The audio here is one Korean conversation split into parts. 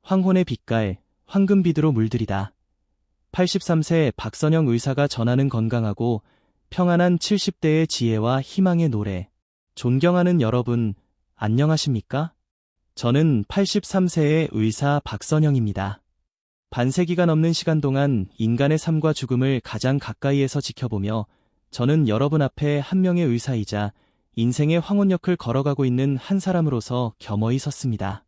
황혼의 빛깔, 황금빛으로 물들이다. 83세 박선영 의사가 전하는 건강하고 평안한 70대의 지혜와 희망의 노래. 존경하는 여러분, 안녕하십니까? 저는 83세의 의사 박선영입니다. 반세기가 넘는 시간 동안 인간의 삶과 죽음을 가장 가까이에서 지켜보며 저는 여러분 앞에 한 명의 의사이자 인생의 황혼역을 걸어가고 있는 한 사람으로서 겸허히 섰습니다.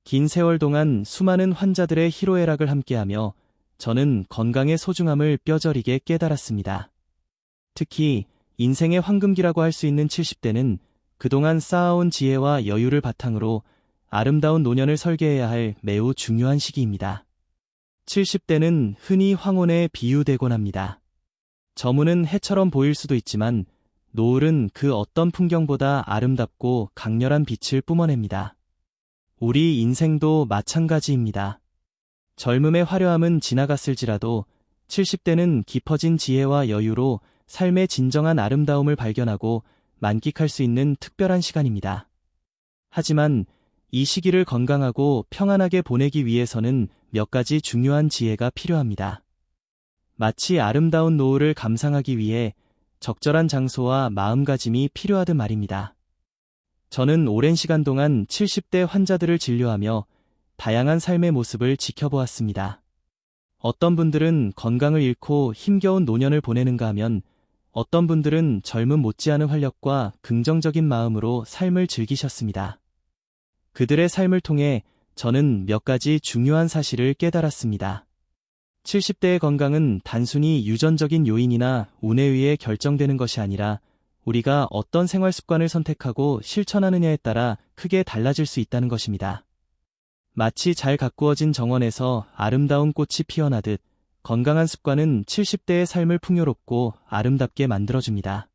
긴 세월 동안 수많은 환자들의 희로애락을 함께하며 저는 건강의 소중함을 뼈저리게 깨달았습니다. 특히 인생의 황금기라고 할 수 있는 70대는 그동안 쌓아온 지혜와 여유를 바탕으로 아름다운 노년을 설계해야 할 매우 중요한 시기입니다. 70대는 흔히 황혼에 비유되곤 합니다. 저문은 해처럼 보일 수도 있지만 노을은 그 어떤 풍경보다 아름답고 강렬한 빛을 뿜어냅니다. 우리 인생도 마찬가지입니다. 젊음의 화려함은 지나갔을지라도 70대는 깊어진 지혜와 여유로 삶의 진정한 아름다움을 발견하고 만끽할 수 있는 특별한 시간입니다. 하지만 이 시기를 건강하고 평안하게 보내기 위해서는 몇 가지 중요한 지혜가 필요합니다. 마치 아름다운 노을을 감상하기 위해 적절한 장소와 마음가짐이 필요하듯 말입니다. 저는 오랜 시간 동안 70대 환자들을 진료하며 다양한 삶의 모습을 지켜보았습니다. 어떤 분들은 건강을 잃고 힘겨운 노년을 보내는가 하면 어떤 분들은 젊음 못지않은 활력과 긍정적인 마음으로 삶을 즐기셨습니다. 그들의 삶을 통해 저는 몇 가지 중요한 사실을 깨달았습니다. 70대의 건강은 단순히 유전적인 요인이나 운에 의해 결정되는 것이 아니라 우리가 어떤 생활 습관을 선택하고 실천하느냐에 따라 크게 달라질 수 있다는 것입니다. 마치 잘 가꾸어진 정원에서 아름다운 꽃이 피어나듯 건강한 습관은 70대의 삶을 풍요롭고 아름답게 만들어줍니다.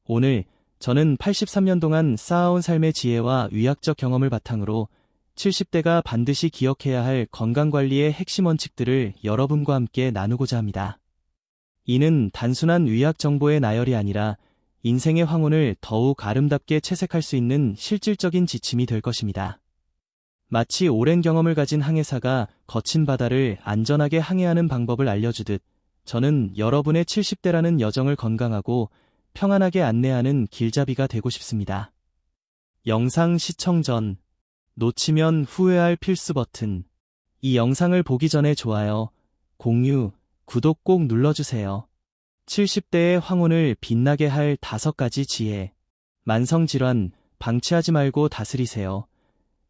오늘 저는 83년 동안 쌓아온 삶의 지혜와 의학적 경험을 바탕으로 70대가 반드시 기억해야 할 건강관리의 핵심 원칙들을 여러분과 함께 나누고자 합니다. 이는 단순한 의학 정보의 나열이 아니라 인생의 황혼을 더욱 아름답게 채색할 수 있는 실질적인 지침이 될 것입니다. 마치 오랜 경험을 가진 항해사가 거친 바다를 안전하게 항해하는 방법을 알려주듯 저는 여러분의 70대라는 여정을 건강하고 평안하게 안내하는 길잡이가 되고 싶습니다. 영상 시청 전 놓치면 후회할 필수 버튼. 이 영상을 보기 전에 좋아요, 공유, 구독 꼭 눌러주세요. 70대의 황혼을 빛나게 할 5가지 지혜. 만성질환, 방치하지 말고 다스리세요.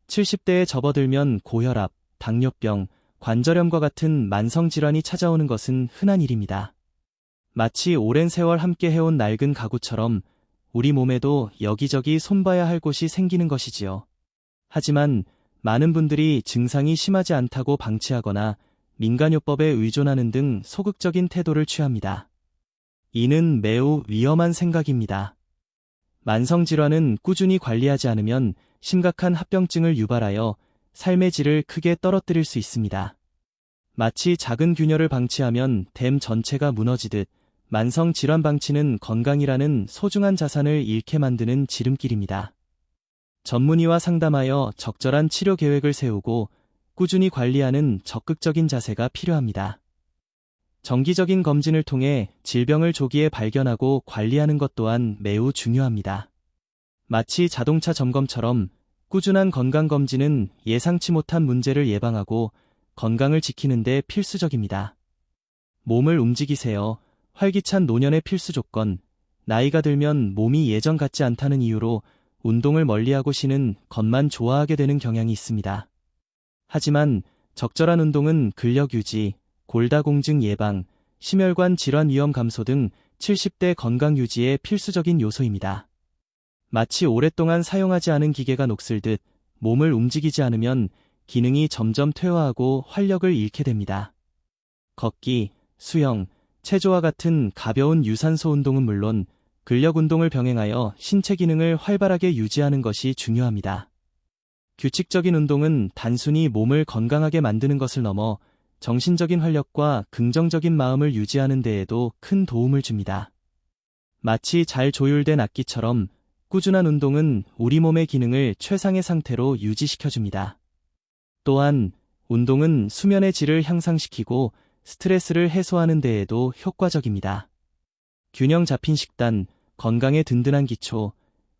70대에 접어들면 고혈압, 당뇨병, 관절염과 같은 만성질환이 찾아오는 것은 흔한 일입니다. 마치 오랜 세월 함께 해온 낡은 가구처럼 우리 몸에도 여기저기 손봐야 할 곳이 생기는 것이지요. 하지만 많은 분들이 증상이 심하지 않다고 방치하거나 민간요법에 의존하는 등 소극적인 태도를 취합니다. 이는 매우 위험한 생각입니다. 만성질환은 꾸준히 관리하지 않으면 심각한 합병증을 유발하여 삶의 질을 크게 떨어뜨릴 수 있습니다. 마치 작은 균열을 방치하면 댐 전체가 무너지듯 만성질환 방치는 건강이라는 소중한 자산을 잃게 만드는 지름길입니다. 전문의와 상담하여 적절한 치료 계획을 세우고 꾸준히 관리하는 적극적인 자세가 필요합니다. 정기적인 검진을 통해 질병을 조기에 발견하고 관리하는 것 또한 매우 중요합니다. 마치 자동차 점검처럼 꾸준한 건강검진은 예상치 못한 문제를 예방하고 건강을 지키는 데 필수적입니다. 몸을 움직이세요. 활기찬 노년의 필수 조건. 나이가 들면 몸이 예전 같지 않다는 이유로 운동을 멀리하고 쉬는 것만 좋아하게 되는 경향이 있습니다. 하지만 적절한 운동은 근력 유지, 골다공증 예방, 심혈관 질환 위험 감소 등 70대 건강 유지의 필수적인 요소입니다. 마치 오랫동안 사용하지 않은 기계가 녹슬듯 몸을 움직이지 않으면 기능이 점점 퇴화하고 활력을 잃게 됩니다. 걷기, 수영, 체조와 같은 가벼운 유산소 운동은 물론 근력 운동을 병행하여 신체 기능을 활발하게 유지하는 것이 중요합니다. 규칙적인 운동은 단순히 몸을 건강하게 만드는 것을 넘어 정신적인 활력과 긍정적인 마음을 유지하는 데에도 큰 도움을 줍니다. 마치 잘 조율된 악기처럼 꾸준한 운동은 우리 몸의 기능을 최상의 상태로 유지시켜줍니다. 또한 운동은 수면의 질을 향상시키고 스트레스를 해소하는 데에도 효과적입니다. 균형 잡힌 식단, 건강에 든든한 기초.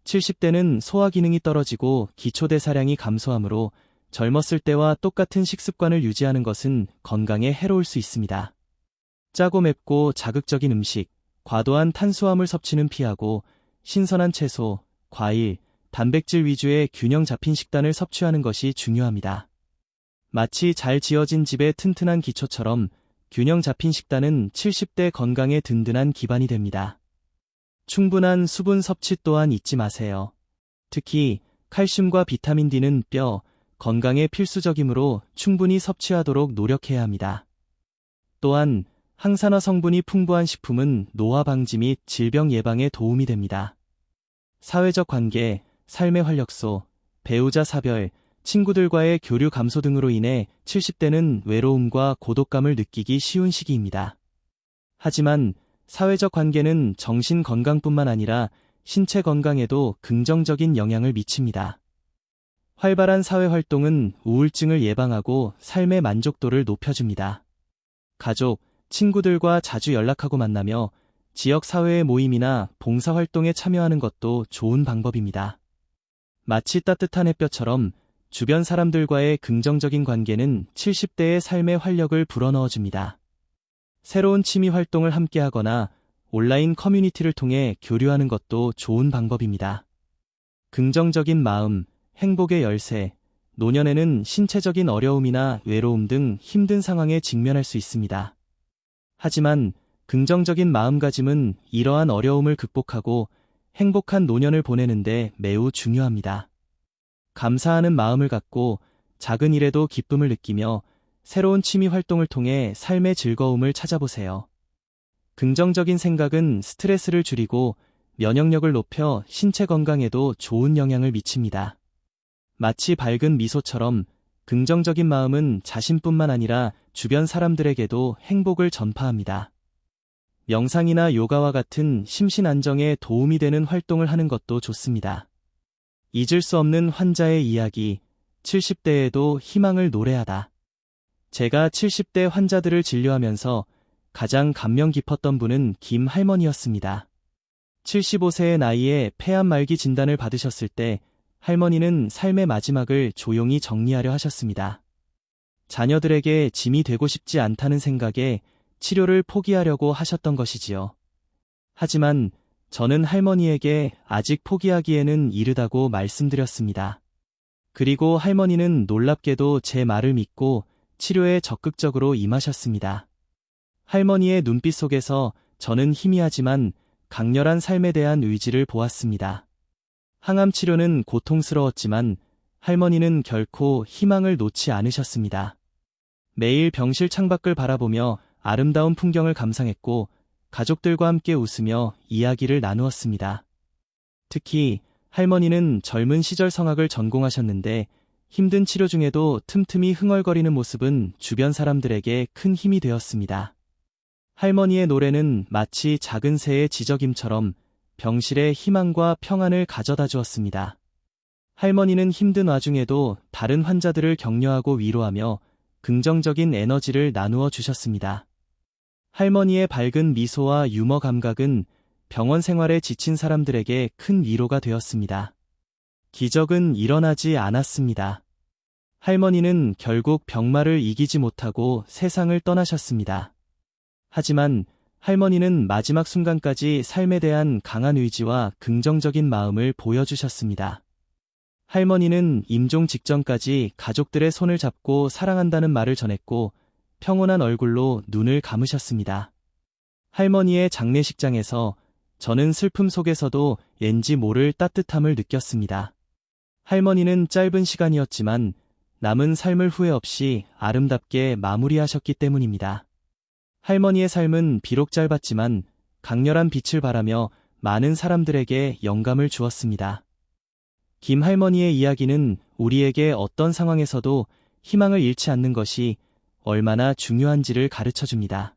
70대는 소화 기능이 떨어지고 기초 대사량이 감소하므로 젊었을 때와 똑같은 식습관을 유지하는 것은 건강에 해로울 수 있습니다. 짜고 맵고 자극적인 음식, 과도한 탄수화물 섭취는 피하고 신선한 채소, 과일, 단백질 위주의 균형 잡힌 식단을 섭취하는 것이 중요합니다. 마치 잘 지어진 집의 튼튼한 기초처럼 균형 잡힌 식단은 70대 건강에 든든한 기반이 됩니다. 충분한 수분 섭취 또한 잊지 마세요. 특히 칼슘과 비타민 D는 뼈, 건강에 필수적이므로 충분히 섭취하도록 노력해야 합니다. 또한 항산화 성분이 풍부한 식품은 노화 방지 및 질병 예방에 도움이 됩니다. 사회적 관계, 삶의 활력소, 배우자 사별, 친구들과의 교류 감소 등으로 인해 70대는 외로움과 고독감을 느끼기 쉬운 시기입니다. 하지만 사회적 관계는 정신 건강뿐만 아니라 신체 건강에도 긍정적인 영향을 미칩니다. 활발한 사회 활동은 우울증을 예방하고 삶의 만족도를 높여줍니다. 가족, 친구들과 자주 연락하고 만나며 지역 사회의 모임이나 봉사활동에 참여하는 것도 좋은 방법입니다. 마치 따뜻한 햇볕처럼 주변 사람들과의 긍정적인 관계는 70대의 삶의 활력을 불어넣어줍니다. 새로운 취미 활동을 함께하거나 온라인 커뮤니티를 통해 교류하는 것도 좋은 방법입니다. 긍정적인 마음, 행복의 열쇠. 노년에는 신체적인 어려움이나 외로움 등 힘든 상황에 직면할 수 있습니다. 하지만 긍정적인 마음가짐은 이러한 어려움을 극복하고 행복한 노년을 보내는데 매우 중요합니다. 감사하는 마음을 갖고 작은 일에도 기쁨을 느끼며 새로운 취미 활동을 통해 삶의 즐거움을 찾아보세요. 긍정적인 생각은 스트레스를 줄이고 면역력을 높여 신체 건강에도 좋은 영향을 미칩니다. 마치 밝은 미소처럼 긍정적인 마음은 자신뿐만 아니라 주변 사람들에게도 행복을 전파합니다. 명상이나 요가와 같은 심신 안정에 도움이 되는 활동을 하는 것도 좋습니다. 잊을 수 없는 환자의 이야기, 70대에도 희망을 노래하다. 제가 70대 환자들을 진료하면서 가장 감명 깊었던 분은 김 할머니였습니다. 75세의 나이에 폐암 말기 진단을 받으셨을 때 할머니는 삶의 마지막을 조용히 정리하려 하셨습니다. 자녀들에게 짐이 되고 싶지 않다는 생각에 치료를 포기하려고 하셨던 것이지요. 하지만 저는 할머니에게 아직 포기하기에는 이르다고 말씀드렸습니다. 그리고 할머니는 놀랍게도 제 말을 믿고 치료에 적극적으로 임하셨습니다. 할머니의 눈빛 속에서 저는 희미하지만 강렬한 삶에 대한 의지를 보았습니다. 항암 치료는 고통스러웠지만 할머니는 결코 희망을 놓지 않으셨습니다. 매일 병실 창밖을 바라보며 아름다운 풍경을 감상했고 가족들과 함께 웃으며 이야기를 나누었습니다. 특히 할머니는 젊은 시절 성악을 전공하셨는데 힘든 치료 중에도 틈틈이 흥얼거리는 모습은 주변 사람들에게 큰 힘이 되었습니다. 할머니의 노래는 마치 작은 새의 지저귐처럼 병실에 희망과 평안을 가져다 주었습니다. 할머니는 힘든 와중에도 다른 환자들을 격려하고 위로하며 긍정적인 에너지를 나누어 주셨습니다. 할머니의 밝은 미소와 유머 감각은 병원 생활에 지친 사람들에게 큰 위로가 되었습니다. 기적은 일어나지 않았습니다. 할머니는 결국 병마를 이기지 못하고 세상을 떠나셨습니다. 하지만 할머니는 마지막 순간까지 삶에 대한 강한 의지와 긍정적인 마음을 보여주셨습니다. 할머니는 임종 직전까지 가족들의 손을 잡고 사랑한다는 말을 전했고 평온한 얼굴로 눈을 감으셨습니다. 할머니의 장례식장에서 저는 슬픔 속에서도 왠지 모를 따뜻함을 느꼈습니다. 할머니는 짧은 시간이었지만 남은 삶을 후회 없이 아름답게 마무리하셨기 때문입니다. 할머니의 삶은 비록 짧았지만 강렬한 빛을 발하며 많은 사람들에게 영감을 주었습니다. 김 할머니의 이야기는 우리에게 어떤 상황에서도 희망을 잃지 않는 것이 얼마나 중요한지를 가르쳐줍니다.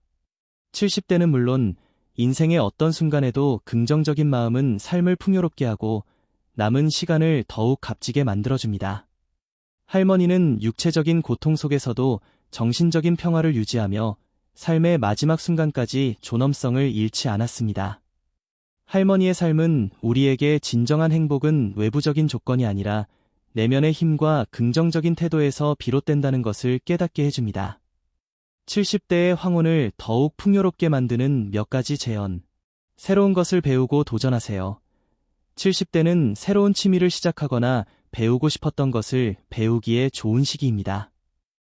70대는 물론 인생의 어떤 순간에도 긍정적인 마음은 삶을 풍요롭게 하고 남은 시간을 더욱 값지게 만들어줍니다. 할머니는 육체적인 고통 속에서도 정신적인 평화를 유지하며 삶의 마지막 순간까지 존엄성을 잃지 않았습니다. 할머니의 삶은 우리에게 진정한 행복은 외부적인 조건이 아니라 내면의 힘과 긍정적인 태도에서 비롯된다는 것을 깨닫게 해줍니다. 70대의 황혼을 더욱 풍요롭게 만드는 몇 가지 제언. 새로운 것을 배우고 도전하세요. 70대는 새로운 취미를 시작하거나 배우고 싶었던 것을 배우기에 좋은 시기입니다.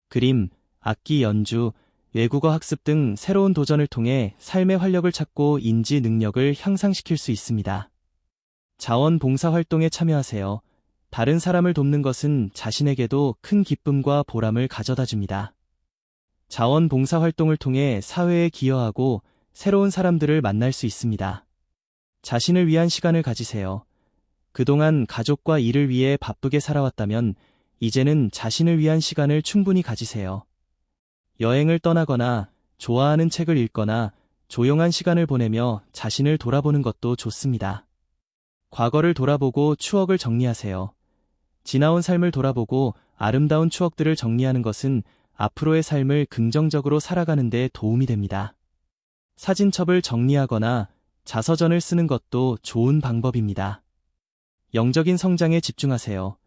그림, 악기 연주, 외국어 학습 등 새로운 도전을 통해 삶의 활력을 찾고 인지 능력을 향상시킬 수 있습니다. 자원봉사 활동에 참여하세요. 다른 사람을 돕는 것은 자신에게도 큰 기쁨과 보람을 가져다 줍니다. 자원봉사 활동을 통해 사회에 기여하고 새로운 사람들을 만날 수 있습니다. 자신을 위한 시간을 가지세요. 그동안 가족과 일을 위해 바쁘게 살아왔다면 이제는 자신을 위한 시간을 충분히 가지세요. 여행을 떠나거나 좋아하는 책을 읽거나 조용한 시간을 보내며 자신을 돌아보는 것도 좋습니다. 과거를 돌아보고 추억을 정리하세요. 지나온 삶을 돌아보고 아름다운 추억들을 정리하는 것은 앞으로의 삶을 긍정적으로 살아가는 데 도움이 됩니다. 사진첩을 정리하거나 자서전을 쓰는 것도 좋은 방법입니다. 영적인 성장에 집중하세요.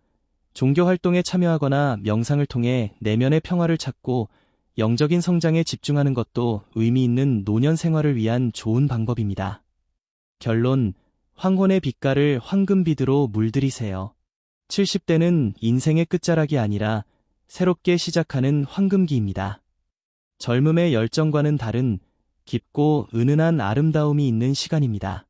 종교 활동에 참여하거나 명상을 통해 내면의 평화를 찾고 영적인 성장에 집중하는 것도 의미 있는 노년 생활을 위한 좋은 방법입니다. 결론, 황혼의 빛깔을 황금비드로 물들이세요. 70대는 인생의 끝자락이 아니라 새롭게 시작하는 황금기입니다. 젊음의 열정과는 다른 깊고 은은한 아름다움이 있는 시간입니다.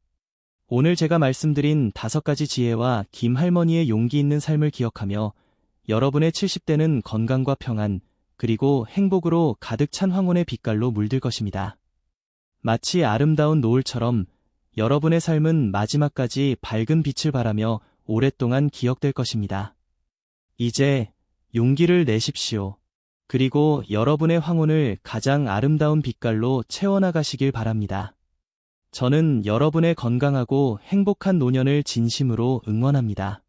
오늘 제가 말씀드린 5가지 지혜와 김 할머니의 용기 있는 삶을 기억하며 여러분의 70대는 건강과 평안, 그리고 행복으로 가득 찬 황혼의 빛깔로 물들 것입니다. 마치 아름다운 노을처럼 여러분의 삶은 마지막까지 밝은 빛을 발하며 오랫동안 기억될 것입니다. 이제 용기를 내십시오. 그리고 여러분의 황혼을 가장 아름다운 빛깔로 채워나가시길 바랍니다. 저는 여러분의 건강하고 행복한 노년을 진심으로 응원합니다.